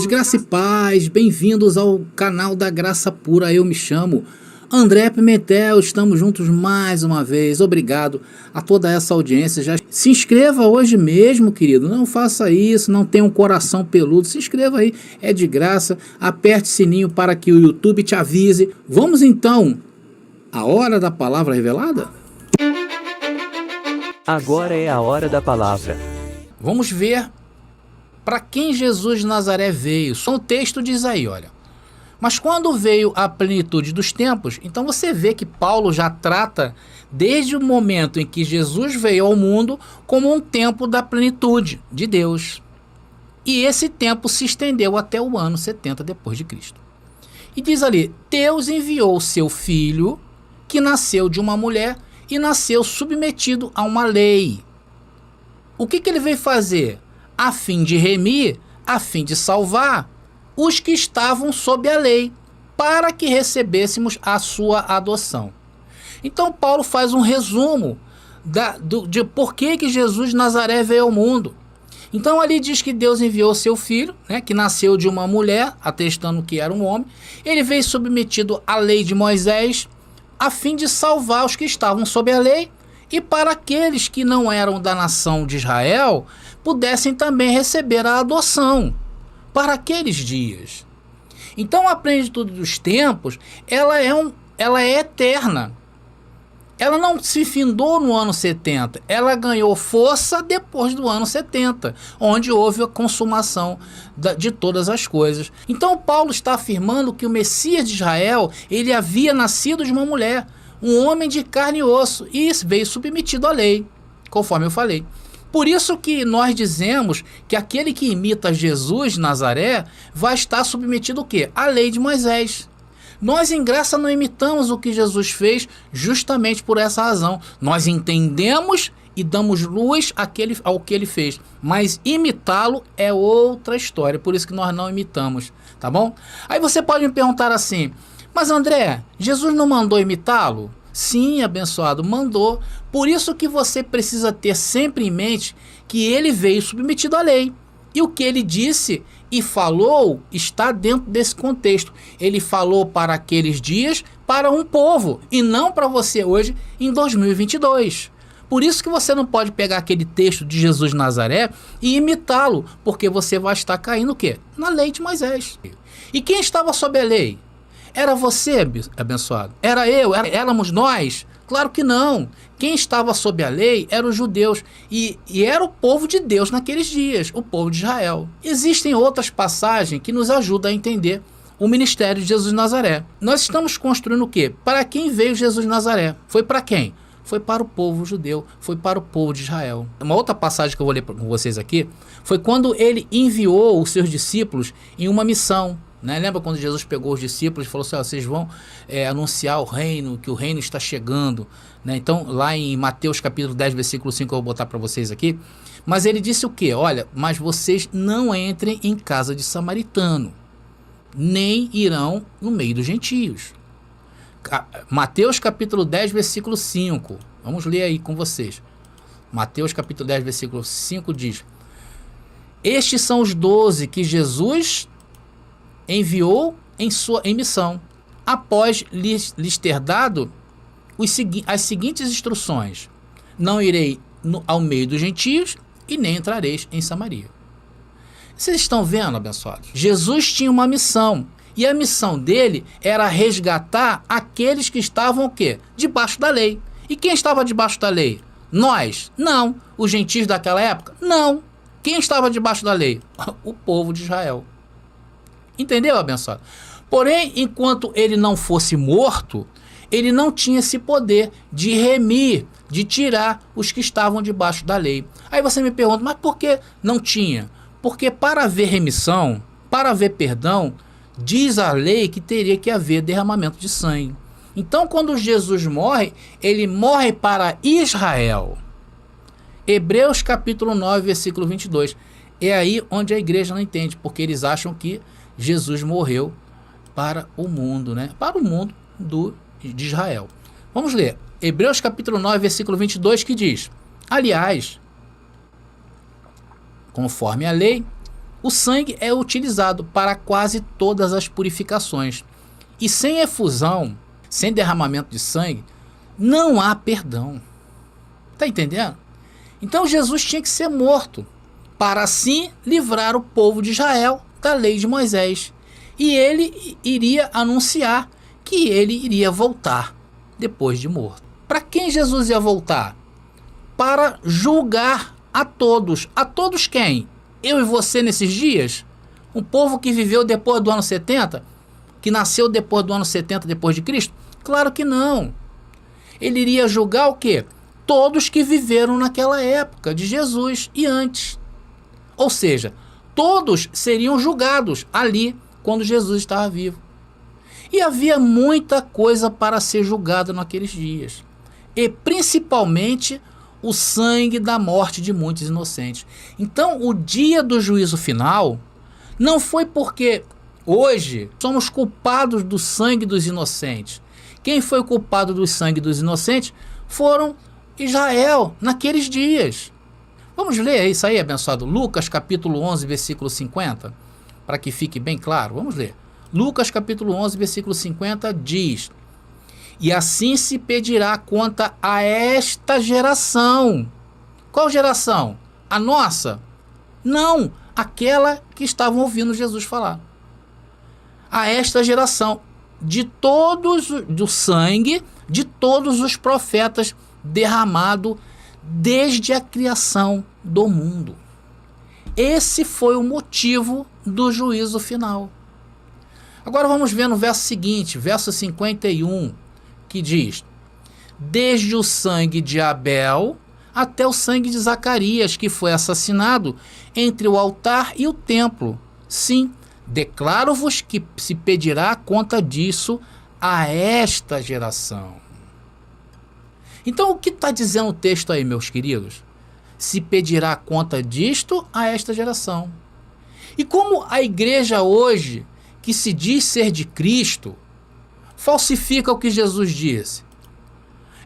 Graça e paz, bem-vindos ao canal da Graça Pura. Eu me chamo André Pimentel, estamos juntos mais uma vez. Obrigado a toda essa audiência. Já se inscreva hoje mesmo, querido. Não faça isso, não tenha um coração peludo. Se inscreva aí, é de graça. Aperte o sininho para que o YouTube te avise. Vamos então à hora da palavra revelada? Agora é a hora da palavra. Vamos ver para quem Jesus de Nazaré veio. Só o texto diz aí, olha. Mas quando veio a plenitude dos tempos, então você vê que Paulo já trata desde o momento em que Jesus veio ao mundo como um tempo da plenitude de Deus. E esse tempo se estendeu até o ano 70 depois de Cristo. E diz ali, Deus enviou o seu filho, que nasceu de uma mulher e nasceu submetido a uma lei. O que ele veio fazer? A fim de remir, a fim de salvar os que estavam sob a lei, para que recebêssemos a sua adoção. Então Paulo faz um resumo de por que Jesus de Nazaré veio ao mundo. Então ali diz que Deus enviou seu filho, né, que nasceu de uma mulher, atestando que era um homem. Ele veio submetido à lei de Moisés, a fim de salvar os que estavam sob a lei, e para aqueles que não eram da nação de Israel, pudessem também receber a adoção para aqueles dias. Então a plenitude dos tempos, ela é eterna. Ela não se findou no ano 70, ela ganhou força depois do ano 70, onde houve a consumação de todas as coisas. Então Paulo está afirmando que o Messias de Israel, ele havia nascido de uma mulher, um homem de carne e osso, e veio submetido à lei, conforme eu falei. Por isso que nós dizemos que aquele que imita Jesus de Nazaré vai estar submetido o quê? À lei de Moisés. Nós em graça não imitamos o que Jesus fez justamente por essa razão. Nós entendemos e damos luz ao que ele fez. Mas imitá-lo é outra história. Por isso que nós não imitamos, tá bom? Aí você pode me perguntar assim, mas André, Jesus não mandou imitá-lo? Sim, abençoado, mandou. Por isso que você precisa ter sempre em mente que ele veio submetido à lei. E o que ele disse e falou está dentro desse contexto. Ele falou para aqueles dias, para um povo, e não para você hoje em 2022. Por isso que você não pode pegar aquele texto de Jesus de Nazaré e imitá-lo, porque você vai estar caindo o quê? Na lei de Moisés. E quem estava sob a lei? Era você, abençoado? Era eu? Éramos nós? Claro que não. Quem estava sob a lei eram os judeus. E era o povo de Deus naqueles dias, o povo de Israel. Existem outras passagens que nos ajudam a entender o ministério de Jesus de Nazaré. Nós estamos construindo o quê? Para quem veio Jesus de Nazaré? Foi para quem? Foi para o povo judeu, foi para o povo de Israel. Uma outra passagem que eu vou ler com vocês aqui foi quando ele enviou os seus discípulos em uma missão. Né? Lembra quando Jesus pegou os discípulos e falou assim, vocês vão anunciar o reino, que o reino está chegando, né? Então lá em Mateus capítulo 10 versículo 5 eu vou botar para vocês aqui, mas ele disse o que? Olha, mas vocês não entrem em casa de samaritano, nem irão no meio dos gentios. Mateus capítulo 10 versículo 5, vamos ler aí com vocês. Mateus capítulo 10 versículo 5 diz, estes são os 12 que Jesus enviou em missão, após lhes ter dado as seguintes instruções: não irei ao meio dos gentios e nem entrareis em Samaria. Vocês estão vendo, abençoados? Jesus tinha uma missão, e a missão dele era resgatar aqueles que estavam o quê? Debaixo da lei. E quem estava debaixo da lei? Nós? Não. Os gentios daquela época? Não. Quem estava debaixo da lei? O povo de Israel. Entendeu, abençoado? Porém, enquanto ele não fosse morto, ele não tinha esse poder de remir, de tirar os que estavam debaixo da lei. Aí você me pergunta, mas por que não tinha? Porque para haver remissão, para haver perdão, diz a lei que teria que haver derramamento de sangue. Então, quando Jesus morre, ele morre para Israel. Hebreus capítulo 9, versículo 22. É aí onde a igreja não entende, porque eles acham que Jesus morreu para o mundo, né? Para o mundo de Israel. Vamos ler. Hebreus capítulo 9, versículo 22, que diz: aliás, conforme a lei, O sangue é utilizado para quase todas as purificações. E sem efusão, sem derramamento de sangue, não há perdão. Está entendendo? Então Jesus tinha que ser morto, para assim livrar o povo de Israel da lei de Moisés. E ele iria anunciar que ele iria voltar depois de morto. Para quem Jesus ia voltar? Para julgar a todos. A todos quem? Eu e você nesses dias? Um povo que viveu depois do ano 70? Que nasceu depois do ano 70 depois de Cristo? Claro que não. Ele iria julgar o quê? Todos que viveram naquela época de Jesus e antes. Ou seja, todos seriam julgados ali quando Jesus estava vivo. E havia muita coisa para ser julgada naqueles dias. E principalmente o sangue da morte de muitos inocentes. Então, o dia do juízo final não foi porque hoje somos culpados do sangue dos inocentes. Quem foi culpado do sangue dos inocentes foram Israel naqueles dias. Vamos ler isso aí, abençoado. Lucas capítulo 11, versículo 50, para que fique bem claro. Vamos ler. Lucas capítulo 11, versículo 50 diz: e assim se pedirá conta a esta geração. Qual geração? A nossa? Não, aquela que estavam ouvindo Jesus falar. A esta geração, de todos, do sangue de todos os profetas derramado desde a criação do mundo. Esse foi o motivo do juízo final. Agora vamos ver no verso seguinte, verso 51, que diz: desde o sangue de Abel até o sangue de Zacarias, que foi assassinado entre o altar e o templo. Sim, declaro-vos que se pedirá conta disso a esta geração. Então, o que está dizendo o texto aí, meus queridos? Se pedirá conta disto a esta geração. E como a igreja hoje, que se diz ser de Cristo, falsifica o que Jesus disse?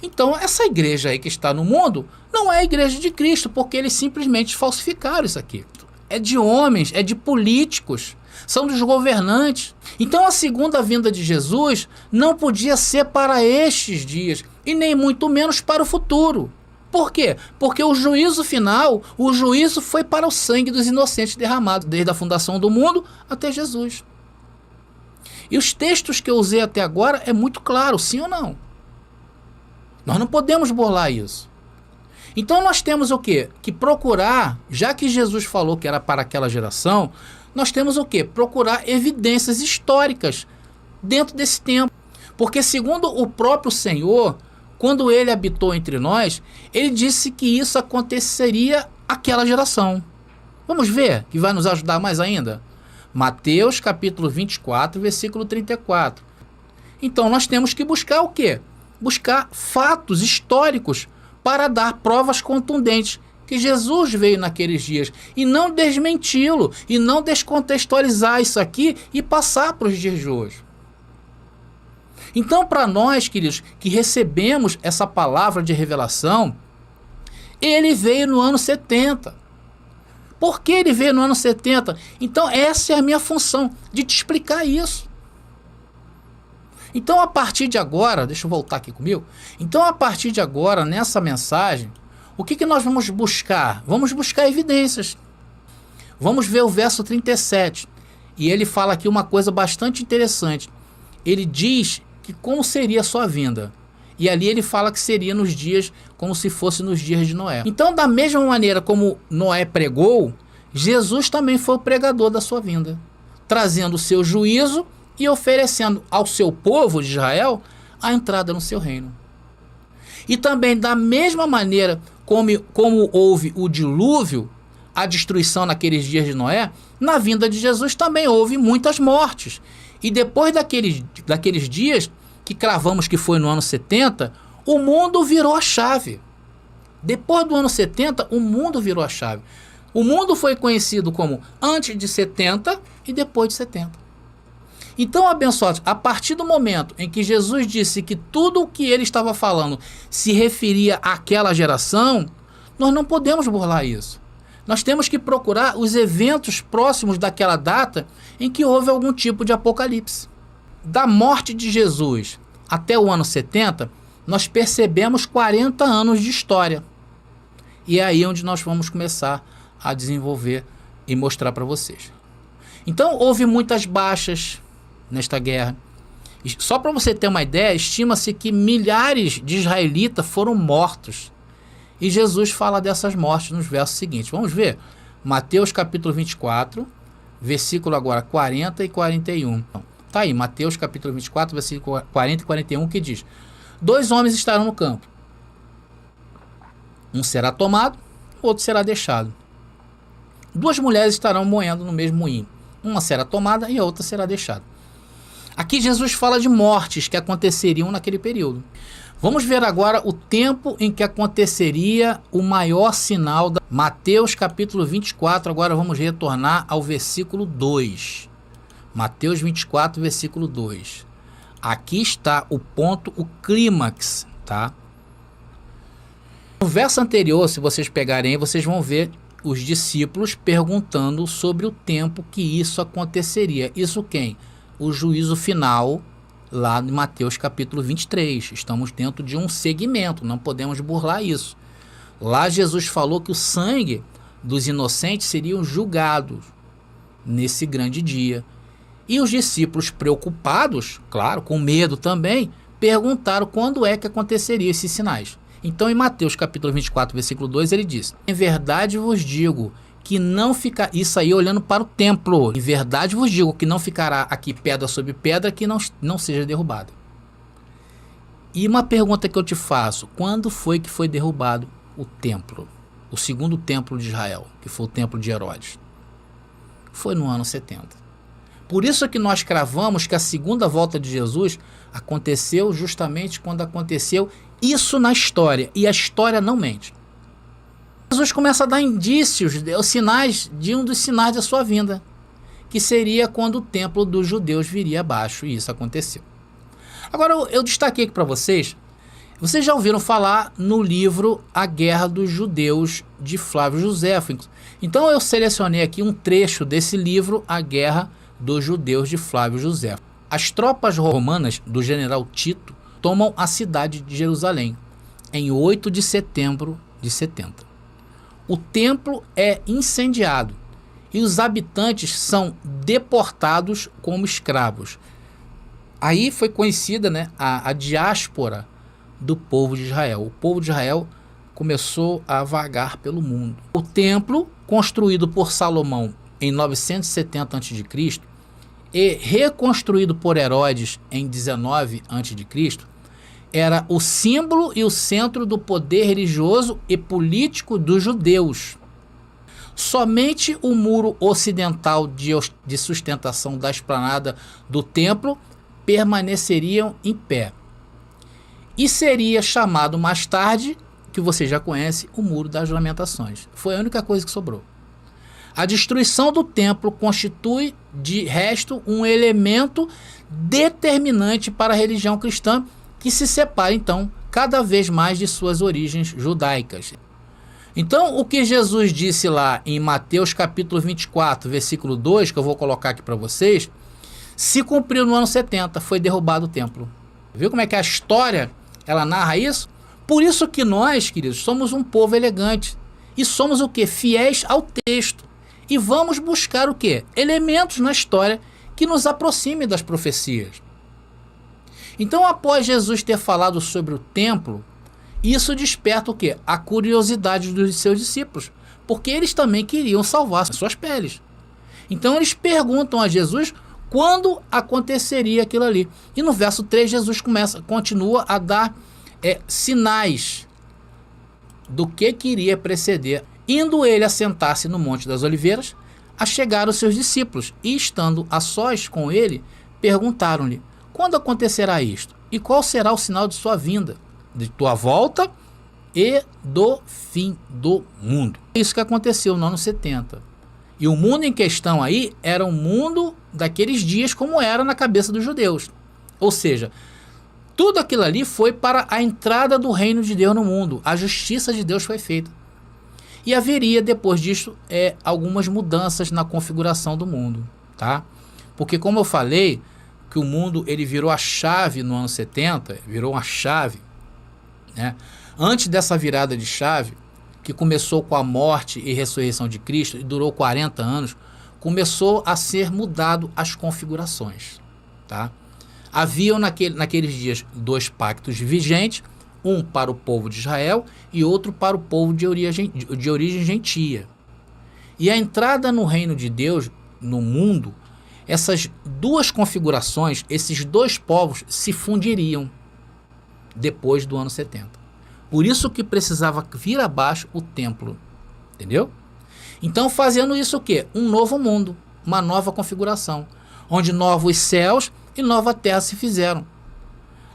Então, essa igreja aí que está no mundo não é a igreja de Cristo, porque eles simplesmente falsificaram isso aqui. É de homens, é de políticos, são dos governantes. Então, a segunda vinda de Jesus não podia ser para estes dias, e nem muito menos para o futuro. Por quê? Porque o juízo final, o juízo foi para o sangue dos inocentes derramado, desde a fundação do mundo até Jesus. E os textos que eu usei até agora é muito claro, sim ou não? Nós não podemos burlar isso. Então nós temos o quê? Que procurar, já que Jesus falou que era para aquela geração, nós temos o quê? Procurar evidências históricas dentro desse tempo. Porque segundo o próprio Senhor, quando ele habitou entre nós, ele disse que isso aconteceria àquela geração. Vamos ver, que vai nos ajudar mais ainda? Mateus capítulo 24, versículo 34. Então nós temos que buscar o quê? Buscar fatos históricos para dar provas contundentes que Jesus veio naqueles dias e não desmenti-lo e não descontextualizar isso aqui e passar para os dias de hoje. Então, para nós, queridos, que recebemos essa palavra de revelação, ele veio no ano 70. Por que ele veio no ano 70? Então, essa é a minha função, de te explicar isso. Então, a partir de agora, deixa eu voltar aqui comigo. Então, a partir de agora, nessa mensagem, o que nós vamos buscar? Vamos buscar evidências. Vamos ver o verso 37. E ele fala aqui uma coisa bastante interessante. Ele diz que como seria a sua vinda. E ali ele fala que seria nos dias, como se fosse nos dias de Noé. Então, da mesma maneira como Noé pregou, Jesus também foi o pregador da sua vinda, trazendo o seu juízo e oferecendo ao seu povo de Israel a entrada no seu reino. E também da mesma maneira como houve o dilúvio, a destruição naqueles dias de Noé, na vinda de Jesus também houve muitas mortes. E depois daqueles dias, que cravamos que foi no ano 70, o mundo virou a chave. Depois do ano 70, o mundo virou a chave. O mundo foi conhecido como antes de 70 e depois de 70. Então, abençoados, a partir do momento em que Jesus disse que tudo o que ele estava falando se referia àquela geração, nós não podemos burlar isso. Nós temos que procurar os eventos próximos daquela data em que houve algum tipo de apocalipse. Da morte de Jesus até o ano 70, nós percebemos 40 anos de história. E é aí onde nós vamos começar a desenvolver e mostrar para vocês. Então, houve muitas baixas nesta guerra. Só para você ter uma ideia, estima-se que milhares de israelitas foram mortos. E Jesus fala dessas mortes nos versos seguintes. Vamos ver? Mateus capítulo 24, versículo agora 40 e 41. Tá aí, Mateus capítulo 24, versículo 40 e 41, que diz: 2 homens estarão no campo. Um será tomado, outro será deixado. 2 mulheres estarão moendo no mesmo moinho. Uma será tomada e a outra será deixada. Aqui Jesus fala de mortes que aconteceriam naquele período. Vamos ver agora o tempo em que aconteceria o maior sinal da Mateus capítulo 24. Agora vamos retornar ao versículo 2. Mateus 24, versículo 2. Aqui está o ponto, o clímax, tá? No verso anterior, se vocês pegarem, vocês vão ver os discípulos perguntando sobre o tempo que isso aconteceria. Isso quem? O juízo final, lá em Mateus capítulo 23. Estamos dentro de um segmento, não podemos burlar isso. Lá Jesus falou que o sangue dos inocentes seriam julgados nesse grande dia. E os discípulos, preocupados, claro, com medo também, perguntaram quando é que aconteceriam esses sinais. Então, em Mateus capítulo 24, versículo 2, ele diz: em verdade vos digo que não fica... Isso aí olhando para o templo. Em verdade vos digo que não ficará aqui pedra sobre pedra que não seja derrubada. E uma pergunta que eu te faço: quando foi que foi derrubado o templo? O segundo templo de Israel, que foi o templo de Herodes. Foi no ano 70. Por isso que nós cravamos que a segunda volta de Jesus aconteceu justamente quando aconteceu isso na história. E a história não mente. Jesus começa a dar indícios, os sinais de um dos sinais da sua vinda, que seria quando o templo dos judeus viria abaixo. E isso aconteceu. Agora eu destaquei aqui para vocês. Vocês já ouviram falar no livro A Guerra dos Judeus, de Flávio Joséfo. Então eu selecionei aqui um trecho desse livro, A Guerra dos Judeus, de Flávio Joséfo. As tropas romanas do general Tito tomam a cidade de Jerusalém em 8 de setembro de 70. O templo é incendiado e os habitantes são deportados como escravos. Aí foi conhecida, né, a diáspora do povo de Israel. O povo de Israel começou a vagar pelo mundo. O templo, construído por Salomão em 970 a.C. e reconstruído por Herodes em 19 a.C., era o símbolo e o centro do poder religioso e político dos judeus. Somente o muro ocidental de sustentação da esplanada do templo permaneceriam em pé. E seria chamado mais tarde, que você já conhece, o Muro das Lamentações. Foi a única coisa que sobrou. A destruição do templo constitui, de resto, um elemento determinante para a religião cristã, que se separa, então, cada vez mais de suas origens judaicas. Então, o que Jesus disse lá em Mateus capítulo 24, versículo 2, que eu vou colocar aqui para vocês, se cumpriu no ano 70, foi derrubado o templo. Viu como é que a história, ela narra isso? Por isso que nós, queridos, somos um povo elegante. E somos o quê? Fiéis ao texto. E vamos buscar o quê? Elementos na história que nos aproximem das profecias. Então, após Jesus ter falado sobre o templo, isso desperta o quê? A curiosidade dos seus discípulos, porque eles também queriam salvar suas peles. Então, eles perguntam a Jesus quando aconteceria aquilo ali. E no verso 3, Jesus continua a dar sinais do que iria preceder. Indo ele assentar-se no Monte das Oliveiras, achegaram os seus discípulos e, estando a sós com ele, perguntaram-lhe: quando acontecerá isto? E qual será o sinal de sua vinda, de tua volta e do fim do mundo? É isso que aconteceu no ano 70. E o mundo em questão aí era um mundo daqueles dias como era na cabeça dos judeus. Ou seja, tudo aquilo ali foi para a entrada do reino de Deus no mundo. A justiça de Deus foi feita. E haveria, depois disso, algumas mudanças na configuração do mundo, tá? Porque, como eu falei, que o mundo ele virou a chave no ano 70, virou uma chave, né? Antes dessa virada de chave, que começou com a morte e ressurreição de Cristo e durou 40 anos, começou a ser mudado as configurações, tá? Haviam naqueles dias 2 pactos vigentes, um para o povo de Israel e outro para o povo de origem gentia. E a entrada no reino de Deus, no mundo, essas 2 configurações, esses 2 povos se fundiriam depois do ano 70. Por isso que precisava vir abaixo o templo, entendeu? Então, fazendo isso o quê? Um novo mundo, uma nova configuração, onde novos céus e nova terra se fizeram.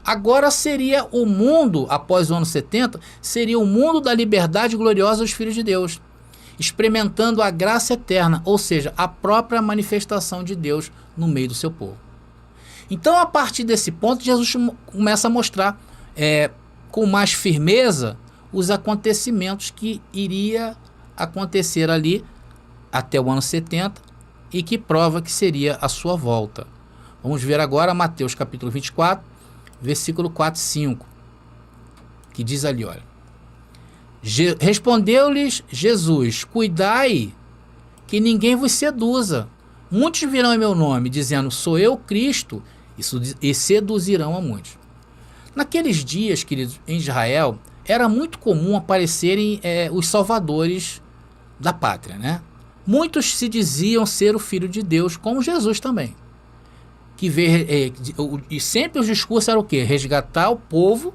Agora seria o mundo, após o ano 70, seria o mundo da liberdade gloriosa dos filhos de Deus, experimentando a graça eterna, ou seja, a própria manifestação de Deus no meio do seu povo. Então, a partir desse ponto, Jesus começa a mostrar com mais firmeza os acontecimentos que iria acontecer ali até o ano 70 e que prova que seria a sua volta. Vamos ver agora Mateus capítulo 24, versículo 4 e 5, que diz ali, olha: respondeu-lhes Jesus: cuidai que ninguém vos seduza. Muitos virão em meu nome, dizendo, sou eu Cristo, e seduzirão a muitos. Naqueles dias, queridos, em Israel, era muito comum aparecerem os salvadores da pátria, né? Muitos se diziam ser o Filho de Deus, como Jesus também. E sempre os discursos eram o quê? Resgatar o povo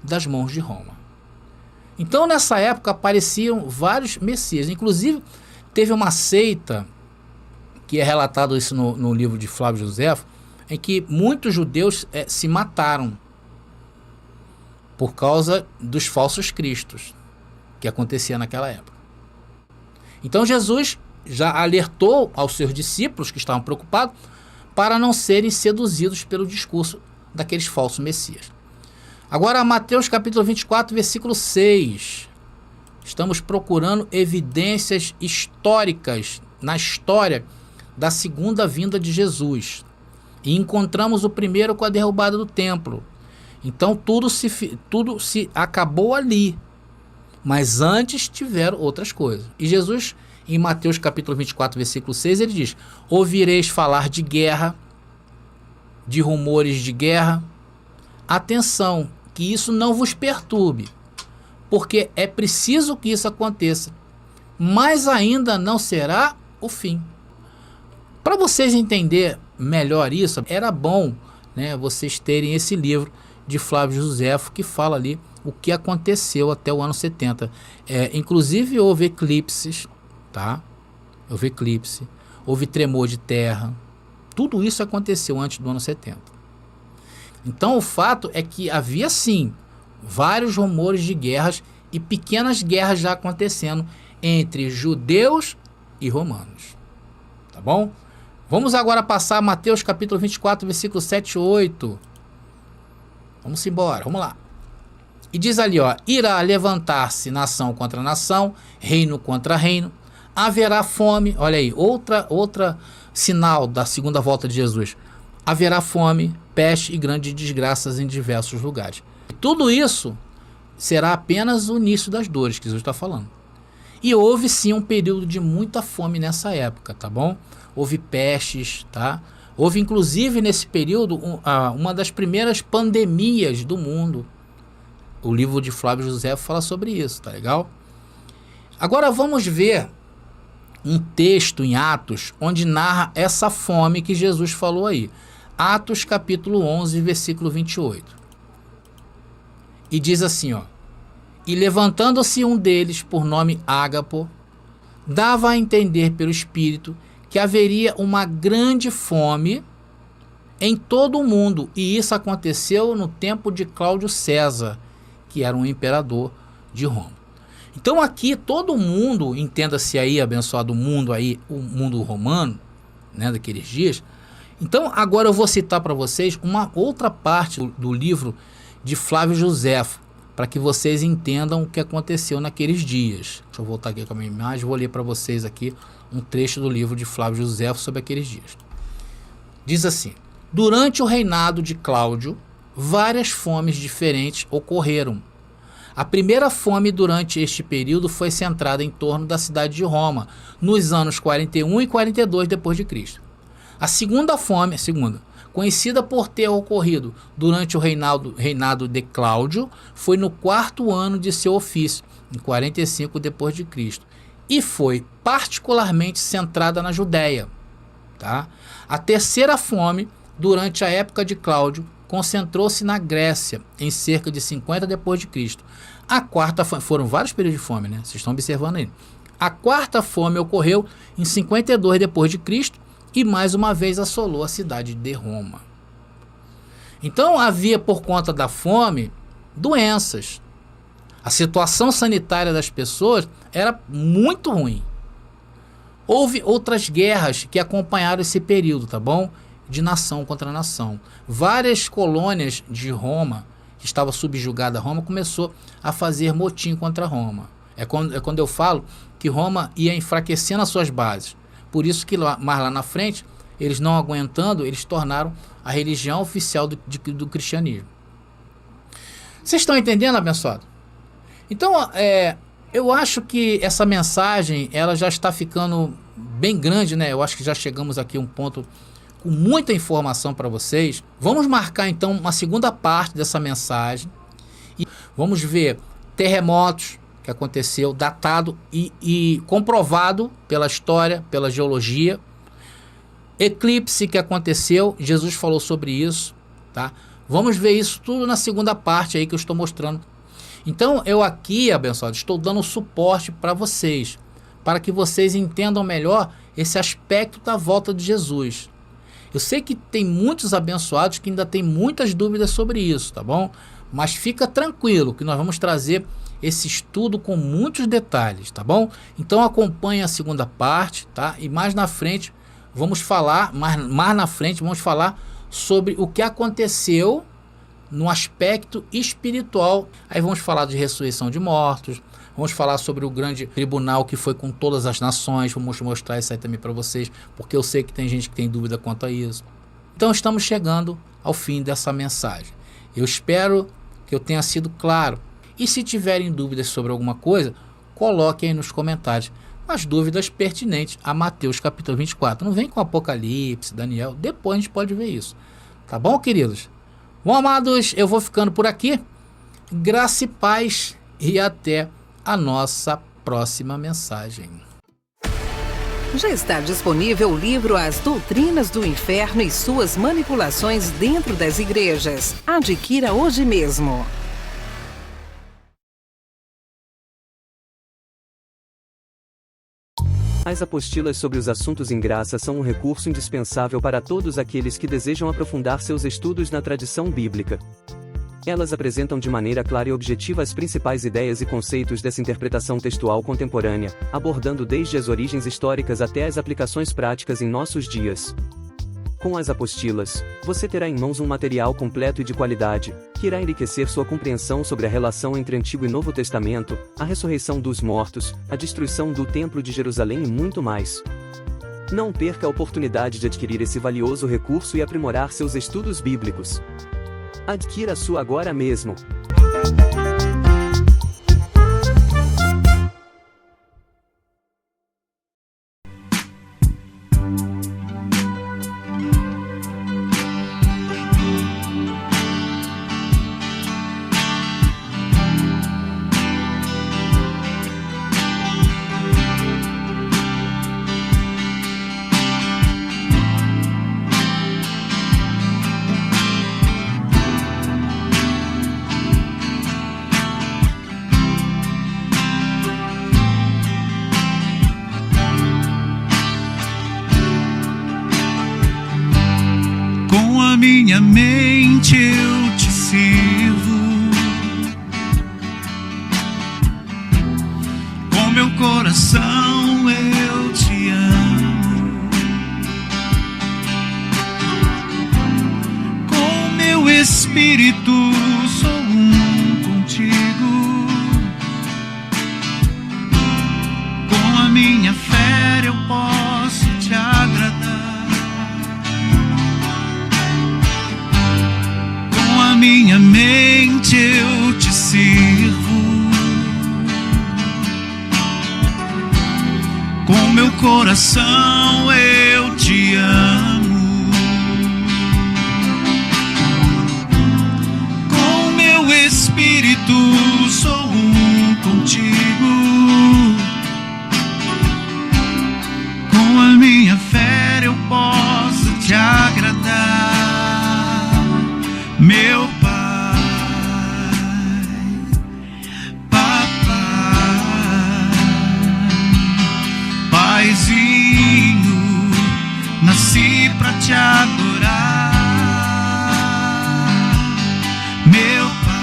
das mãos de Roma. Então, nessa época, apareciam vários messias. Inclusive, teve uma seita, que é relatado isso no livro de Flávio Josefo, em que muitos judeus se mataram por causa dos falsos cristos que acontecia naquela época. Então Jesus já alertou aos seus discípulos que estavam preocupados para não serem seduzidos pelo discurso daqueles falsos messias. Agora Mateus capítulo 24, versículo 6. Estamos procurando evidências históricas na história da segunda vinda de Jesus. E encontramos o primeiro com a derrubada do templo. Então tudo se acabou ali. Mas antes tiveram outras coisas. E Jesus, em Mateus capítulo 24, versículo 6, ele diz: ouvireis falar de guerra, de rumores de guerra. Atenção, que isso não vos perturbe, porque é preciso que isso aconteça, mas ainda não será o fim. Para vocês entenderem melhor isso, era bom, né, vocês terem esse livro de Flávio Josefo, que fala ali o que aconteceu até o ano 70. Inclusive houve eclipses, tá? Houve eclipse, houve tremor de terra. Tudo isso aconteceu antes do ano 70. Então o fato é que havia sim vários rumores de guerras e pequenas guerras já acontecendo entre judeus e romanos. Tá bom? Vamos agora passar a Mateus capítulo 24, versículo 7 e 8. Vamos embora, vamos lá. E diz ali, ó: irá levantar-se nação contra nação, reino contra reino, haverá fome. Olha aí, outra sinal da segunda volta de Jesus. Haverá fome, peste e grandes desgraças em diversos lugares. Tudo isso será apenas o início das dores que Jesus está falando. E houve sim um período de muita fome nessa época, tá bom? Houve pestes, tá? Houve inclusive nesse período uma das primeiras pandemias do mundo. O livro de Flávio Josefo fala sobre isso, tá legal? Agora vamos ver um texto em Atos onde narra essa fome que Jesus falou aí. Atos capítulo 11, versículo 28. E diz assim, ó: e levantando-se um deles, por nome Ágapo, dava a entender pelo Espírito que haveria uma grande fome em todo o mundo, e isso aconteceu no tempo de Cláudio César, que era um imperador de Roma. Então aqui todo mundo, entenda-se aí, abençoado mundo aí, o mundo romano, né, daqueles dias. Então agora eu vou citar para vocês uma outra parte do livro de Flávio Josefo, para que vocês entendam o que aconteceu naqueles dias. Deixa eu voltar aqui com a minha imagem, vou ler para vocês aqui um trecho do livro de Flávio Josefo sobre aqueles dias. Diz assim: durante o reinado de Cláudio, várias fomes diferentes ocorreram. A primeira fome durante este período foi centrada em torno da cidade de Roma, nos anos 41 e 42 d.C. A segunda fome, conhecida por ter ocorrido durante o reinado de Cláudio, foi no 4º ano de seu ofício, em 45 d.C., e foi particularmente centrada na Judéia. Tá? A terceira fome, durante a época de Cláudio, concentrou-se na Grécia, em cerca de 50 d.C. A quarta fome, foram vários períodos de fome, né? Vocês estão observando aí. A quarta fome ocorreu em 52 d.C. e mais uma vez assolou a cidade de Roma. Então havia, por conta da fome, doenças. A situação sanitária das pessoas era muito ruim. Houve outras guerras que acompanharam esse período, tá bom? De nação contra nação. Várias colônias de Roma, que estava subjugada a Roma, começou a fazer motim contra Roma. É quando eu falo que Roma ia enfraquecendo as suas bases. Por isso que mais lá na frente, eles não aguentando, eles tornaram a religião oficial do cristianismo. Vocês estão entendendo, abençoado? Então, eu acho que essa mensagem, ela já está ficando bem grande, né? Eu acho que já chegamos aqui a um ponto com muita informação para vocês. Vamos marcar então uma segunda parte dessa mensagem e vamos ver terremotos que aconteceu, datado e comprovado pela história, pela geologia. Eclipse que aconteceu, Jesus falou sobre isso, tá? Vamos ver isso tudo na segunda parte aí que eu estou mostrando. Então eu aqui, abençoado, estou dando suporte para vocês, para que vocês entendam melhor esse aspecto da volta de Jesus. Eu sei que tem muitos abençoados que ainda tem muitas dúvidas sobre isso, tá bom? Mas fica tranquilo que nós vamos trazer esse estudo com muitos detalhes, tá bom? Então acompanhe a segunda parte, tá? E mais na frente vamos falar, vamos falar sobre o que aconteceu no aspecto espiritual. Aí vamos falar de ressurreição de mortos, vamos falar sobre o grande tribunal que foi com todas as nações. Vamos mostrar isso aí também para vocês, porque eu sei que tem gente que tem dúvida quanto a isso. Então estamos chegando ao fim dessa mensagem. Eu espero que eu tenha sido claro. E se tiverem dúvidas sobre alguma coisa, coloquem aí nos comentários as dúvidas pertinentes a Mateus capítulo 24. Não vem com Apocalipse, Daniel, depois a gente pode ver isso. Tá bom, queridos? Bom, amados, eu vou ficando por aqui. Graça e paz e até a nossa próxima mensagem. Já está disponível o livro As Doutrinas do Inferno e Suas Manipulações Dentro das Igrejas. Adquira hoje mesmo. As apostilas sobre os assuntos em graça são um recurso indispensável para todos aqueles que desejam aprofundar seus estudos na tradição bíblica. Elas apresentam de maneira clara e objetiva as principais ideias e conceitos dessa interpretação textual contemporânea, abordando desde as origens históricas até as aplicações práticas em nossos dias. Com as apostilas, você terá em mãos um material completo e de qualidade, que irá enriquecer sua compreensão sobre a relação entre Antigo e Novo Testamento, a ressurreição dos mortos, a destruição do Templo de Jerusalém e muito mais. Não perca a oportunidade de adquirir esse valioso recurso e aprimorar seus estudos bíblicos. Adquira a sua agora mesmo. Minha mente eu te sirvo, com meu coração eu te amo, com meu espírito sou um contigo. somente eu te sirvo. Com meu coração eu te amo. Com meu espírito sou um contigo. Com a minha fé eu posso te agradar, meu Pai, Papai, Paizinho, nasci pra te adorar, meu Pai,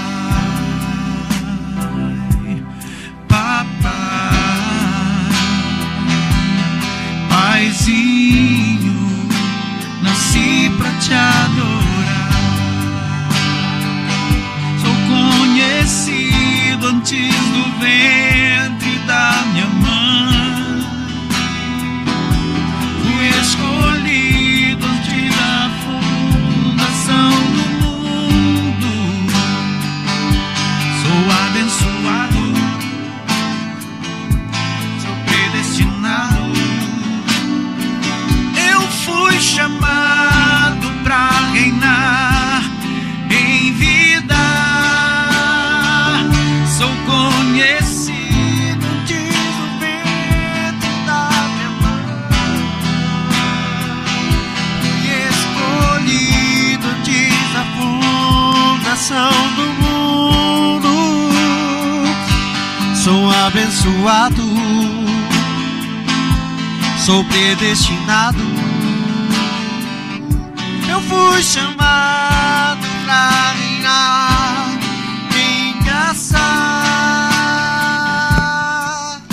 Papai, Paizinho, nasci pra te adorar. Sou conhecido antes do ventre da minha mãe. Fui escolhido antes da fundação do mundo. Sou abençoado, sou predestinado. Eu fui chamado pra reinar em vida. Sou conhecido antes do ventre da minha mãe. Fui escolhido antes da fundação do mundo. Sou abençoado, sou predestinado. Eu fui chamado pra reinar em graça,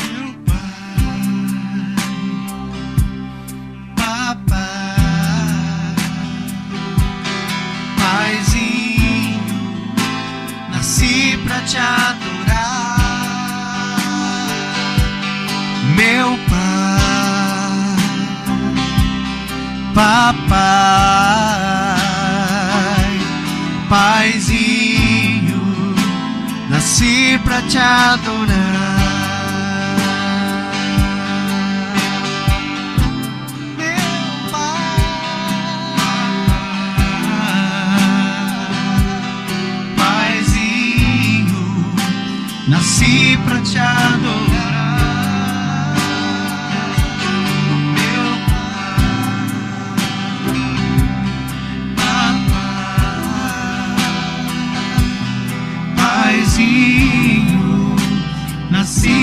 meu Pai, Papai, Paizinho, nasci pra te adorar, meu Pai, Papai, Paizinho, nasci pra te adorar, meu Pai, Paizinho, nasci pra te adorar. Paizinho, nasci